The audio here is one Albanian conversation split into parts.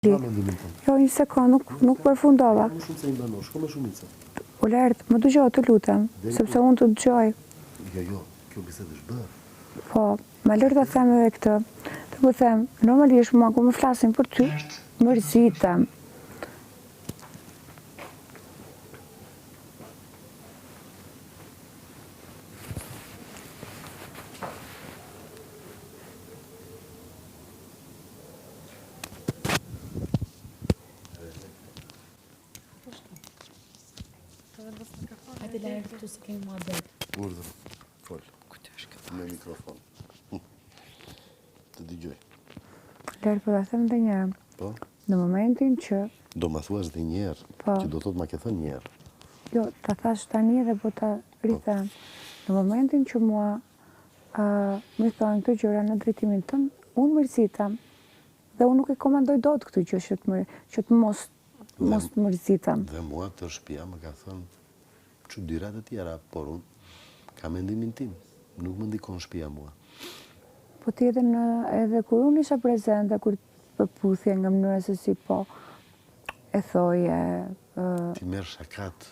Jo, një sekund, nuk përfundova. Më shumë se i mbano, shko me shumica. Olert, më dëgjoj, të lutem, sepse unë të dëgjoj. Jo, kjo bisedë është bërë. Po, më lërë të them edhe këtë. Të po them, normalisht mua ku më flasin për ty, mërzitem. Hajde lajë këtu se kemi mua bet. Urdhër, fol. Me mikrofon. Të dëgjoj. Lërë, po da them dhe njerë. Po? Në momentin që... Do ma thuash dhe njerë, Po. që do thot ma ke thënë njerë. Jo, ta thash tani dhe po ta rrithem. Në momentin që mua më thonë këto gjëra në drejtimin tënë, unë mërzitem. Dhe unë nuk e komandoj dot këtë gjë që të mos të mërzitem. Dhe mua të shtëpia më ka thënë çudirat e tjera, por unë ka mendimin tim. Nuk më ndikon shtëpia mua. Po ti edhe kur unë isha prezente, kur përputhje nga mënyra se si po e thoje... Ti merr shakat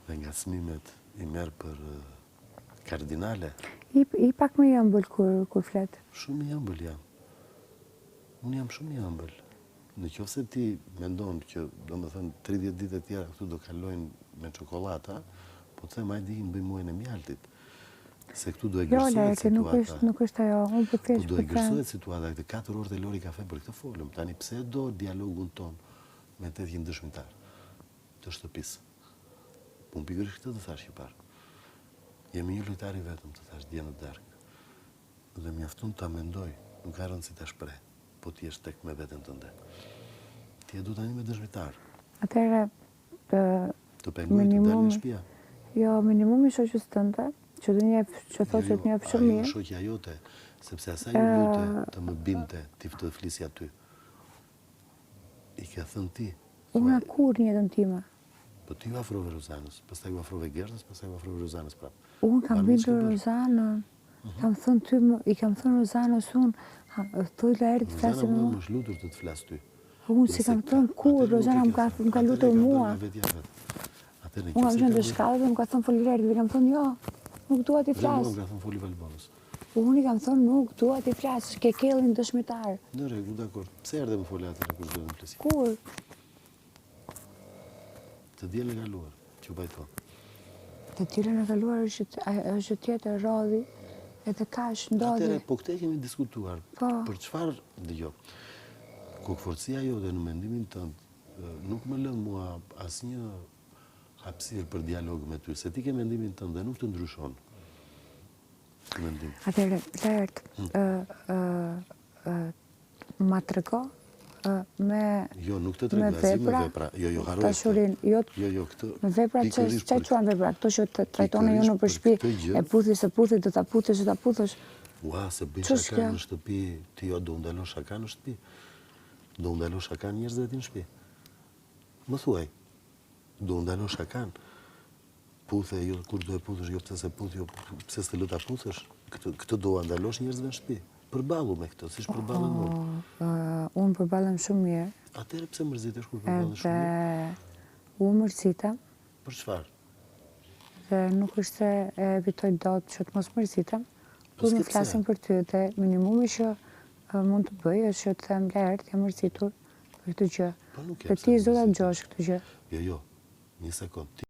dhe nga smimet i merr për kardinale. I pak më i ëmbël kur flet. Shumë i ëmbël jam. Unë jam shumë i ëmbël. Në qoftë se ti mendon që, domethënë, 30 ditë e tjera këtu do kalojnë me çokoladata, po të them hajde bëjmë muajin e mjaltit. Se këtu do e gërsohet situata. Nuk është ajo, unë po thjesht do e gërsohet situata, këtë 4 orë të lori kafe për këtë folëm. Tani pse do dialogun ton me 800 dëshmitar të shtëpisë? Unë pikërisht këtë të thash që parë. Jemi një lojtar i vetëm, të thash dje në darkë. Dhe mjafton ta mendoj, nuk ka rëndësi ta shpreh, po ti je tek me veten tënde. Ti e du tani me dëshmitar. Atëherë të pengoj të dalë në shtëpia. Jo, minimumi shoqës tënde, që thotë që të njeh shumë mirë. Ajo shoqja jote, sepse asaj ju lute të më binte ti të flisja ty. I ka thënë ti. Unë kur në jetën time. Po ti u afrove Rozanës, pastaj u afrove Gertës, pastaj u afrove Rozanës prapë. Unë kam bindur Rozanën. Kam thënë ty, i kam thënë Rozanës unë, thoj Laert të flasë me mua. Rozana më është lutur të të flasë ty. Unë si kam thënë kur, Rozana më ka lutur mua. Unë kam qenë të shkallët dhe më ka thënë foli Laert dhe kam thënë jo, nuk dua t'i flasë. Unë ka thënë foli Valbonës. Unë i kam thënë nuk dua t'i flasë, ke kellin dëshmitar. Në rregull, dakord. Pse erdhe më foli atëherë kur do të flasi? Kur? Të dielën e kaluar, që bajton. Të dielën e kaluar është tjetër rodhi, edhe kaq ndodhi. Atëherë, po këtë kemi diskutuar. Po. Për çfarë, dëgjoj. Kokforcia jote në mendimin tënd nuk më lën mua asnjë hapësirë për dialog me ty, se ti ke mendimin tënd dhe nuk të ndryshon. Mendim. Atëherë, Laert, ma trego me Jo, nuk të tregoj asnjë me vepra. Jo, haroj. Tashurin, jo, këtë. me vepra që quan vepra, këto që të trajtoni ju në për shtëpi, e puthi se puthi, do ta puthesh, do ta puthesh. Ua, se bëj shaka në shtëpi, ti jo do ndalon shaka në shtëpi. Do ndalon shaka njerëzve ti në shtëpi. Më thuaj. Do ndalon shakan. Puthe, jo, kur do e puthësh, jo pse se puth, jo pse s'të lë ta puthësh. Këtë do ndalosh njerëzve në shtëpi. Përballu me këtë, siç përballen unë. Unë përballem shumë mirë. Atëherë pse mërzitesh kur përballen shumë mirë? Unë mërzitem. Për çfarë? Dhe nuk është se e evitoj dot që të mos mërzitem. Kur më flasin për ty dhe minimumi që mund të bëj është që të them Laert, jam mërzitur për këtë gjë. Dhe ti s'do ta dëgjosh këtë gjë. Jo, një sekond.